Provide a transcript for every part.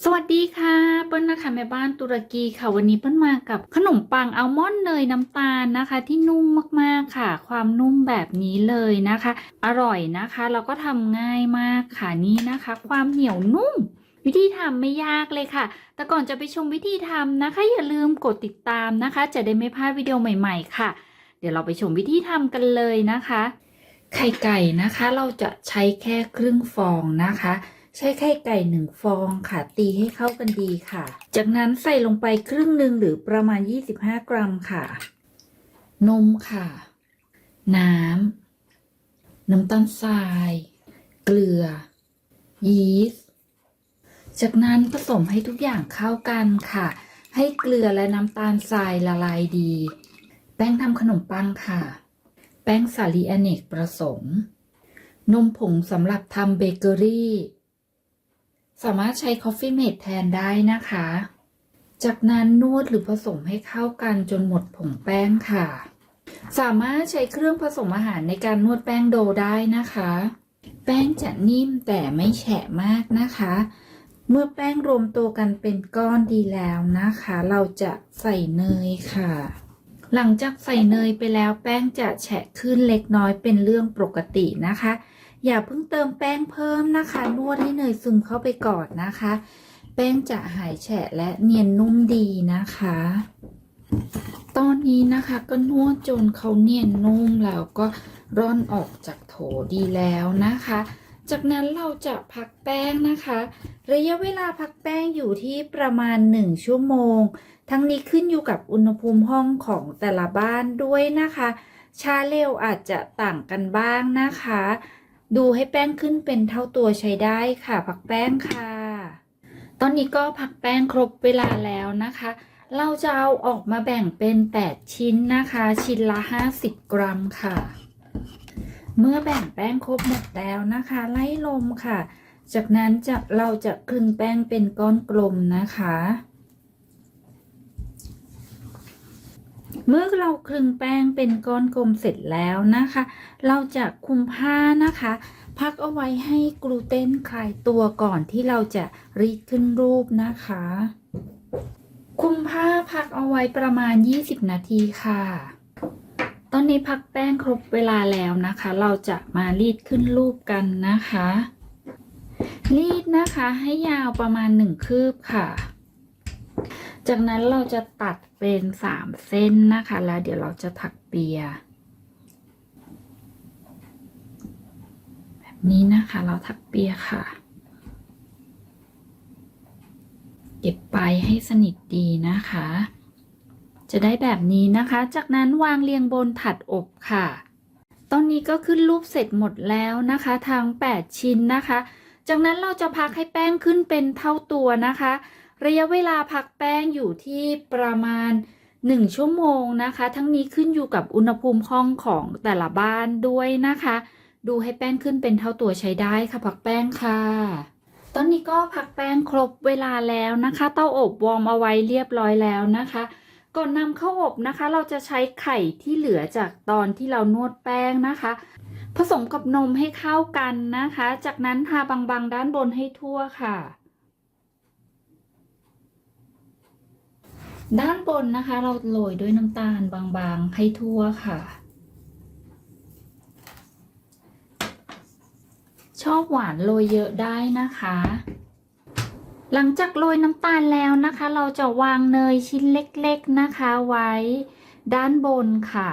สวัสดีค่ะเปิ้ลนะคะแม่บ้านตุรกีค่ะวันนี้เปิ้ลมากับขนมปังอัลมอนด์เนยน้ำตาลนะคะที่นุ่มมากๆค่ะความนุ่มแบบนี้เลยนะคะอร่อยนะคะแล้วก็ทำง่ายมากค่ะนี่นะคะความเหนียวนุ่มวิธีทำไม่ยากเลยค่ะแต่ก่อนจะไปชมวิธีทำนะคะอย่าลืมกดติดตามนะคะจะได้ไม่พลาดวิดีโอใหม่ๆค่ะเดี๋ยวเราไปชมวิธีทำกันเลยนะคะไข่ไก่นะคะเราจะใช้แค่ครึ่งฟองนะคะใช้ไข่ไก่1 ฟองค่ะตีให้เข้ากันดีค่ะจากนั้นใส่ลงไปครึ่งหนึ่งหรือประมาณ25 กรัมค่ะนมค่ะน้ำตาลทรายเกลือยีสต์จากนั้นผสมให้ทุกอย่างเข้ากันค่ะให้เกลือและน้ำตาลทรายละลายดีแป้งทำขนมปังค่ะแป้งสาลีอเนกประสงค์นมผงสำหรับทำเบเกอรี่สามารถใช้ Coffee Mate แทนได้นะคะจากนั้นนวดหรือผสมให้เข้ากันจนหมดผงแป้งค่ะสามารถใช้เครื่องผสมอาหารในการนวดแป้งโดได้นะคะแป้งจะนิ่มแต่ไม่แฉะมากนะคะเมื่อแป้งรวมตัวกันเป็นก้อนดีแล้วนะคะเราจะใส่เนยค่ะหลังจากใส่เนยไปแล้วแป้งจะแฉะขึ้นเล็กน้อยเป็นเรื่องปกตินะคะอย่าเพิ่งเติมแป้งเพิ่มนะคะนวดให้เนยซึมเข้าไปก่อนนะคะแป้งจะหายแฉะและเนียนนุ่มดีนะคะตอนนี้นะคะก็นวดจนเขาเนียนนุ่มแล้วก็ร่อนออกจากโถดีแล้วนะคะจากนั้นเราจะพักแป้งนะคะระยะเวลาพักแป้งอยู่ที่ประมาณ1 ชั่วโมงทั้งนี้ขึ้นอยู่กับอุณหภูมิห้องของแต่ละบ้านด้วยนะคะช้าเร็วอาจจะต่างกันบ้างนะคะดูให้แป้งขึ้นเป็นเท่าตัวใช้ได้ค่ะพักแป้งค่ะตอนนี้ก็พักแป้งครบเวลาแล้วนะคะเราจะเอาออกมาแบ่งเป็น8 ชิ้นนะคะชิ้นละ50 กรัมค่ะเมื่อแบ่งแป้งครบหมดแล้วนะคะไล่ลมค่ะจากนั้นเราจะคลึงแป้งเป็นก้อนกลมนะคะเมื่อเราคลึงแป้งเป็นก้อนกลมเสร็จแล้วนะคะเราจะคลุมผ้านะคะพักเอาไว้ให้กลูเตนคลายตัวก่อนที่เราจะรีดขึ้นรูปนะคะคลุมผ้าพักเอาไว้ประมาณ20 นาทีค่ะตอนนี้พักแป้งครบเวลาแล้วนะคะเราจะมารีดขึ้นรูปกันนะคะรีดนะคะให้ยาวประมาณ1 คืบค่ะจากนั้นเราจะตัดเป็น3 เส้นนะคะแล้วเดี๋ยวเราจะถักเปียแบบนี้นะคะเราถักเปียค่ะเก็บไปให้สนิทดีนะคะจะได้แบบนี้นะคะจากนั้นวางเรียงบนถัดอบค่ะตอนนี้ก็ขึ้นรูปเสร็จหมดแล้วนะคะทั้ง8 ชิ้นนะคะจากนั้นเราจะพักให้แป้งขึ้นเป็นเท่าตัวนะคะระยะเวลาพักแป้งอยู่ที่ประมาณ1 ชั่วโมงนะคะทั้งนี้ขึ้นอยู่กับอุณหภูมิห้องของแต่ละบ้านด้วยนะคะดูให้แป้งขึ้นเป็นเท่าตัวใช้ได้ค่ะพักแป้งค่ะตอนนี้ก็พักแป้งครบเวลาแล้วนะคะเตาอบวอร์มเอาไว้เรียบร้อยแล้วนะคะก่อนนำเข้าอบนะคะเราจะใช้ไข่ที่เหลือจากตอนที่เรานวดแป้งนะคะผสมกับนมให้เข้ากันนะคะจากนั้นทาบางๆด้านบนให้ทั่วค่ะด้านบนนะคะเราโรยด้วยน้ำตาลบางๆให้ทั่วค่ะชอบหวานโรยเยอะได้นะคะหลังจากโรยน้ำตาลแล้วนะคะเราจะวางเนยชิ้นเล็กๆนะคะไว้ด้านบนค่ะ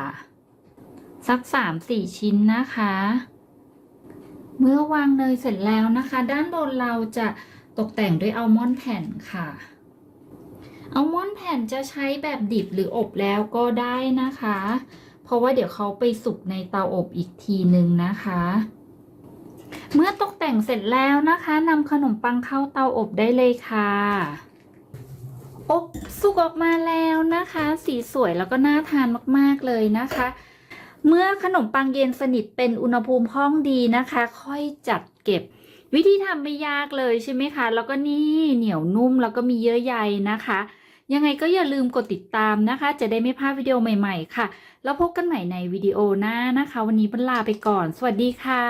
สัก3-4 ชิ้นนะคะเมื่อวางเนยเสร็จแล้วนะคะด้านบนเราจะตกแต่งด้วยอัลมอนด์แผ่นค่ะอัลมอนด์แผ่นจะใช้แบบดิบหรืออบแล้วก็ได้นะคะเพราะว่าเดี๋ยวเขาไปสุกในเตาอบอีกทีนึงนะคะเมื่อตกแต่งเสร็จแล้วนะคะนำขนมปังเข้าเตาอบได้เลยค่ะอบสุกออกมาแล้วนะคะสีสวยแล้วก็น่าทานมากๆเลยนะคะเมื่อขนมปังเย็นสนิทเป็นอุณหภูมิห้องดีนะคะค่อยจัดเก็บวิธีทำไม่ยากเลยใช่ไหมคะแล้วก็นี่เหนียวนุ่มแล้วก็มีเยื่อใยนะคะยังไงก็อย่าลืมกดติดตามนะคะจะได้ไม่พลาดวิดีโอใหม่ๆค่ะแล้วพบกันใหม่ในวิดีโอหน้านะคะวันนี้เปิ้ลลาไปก่อนสวัสดีค่ะ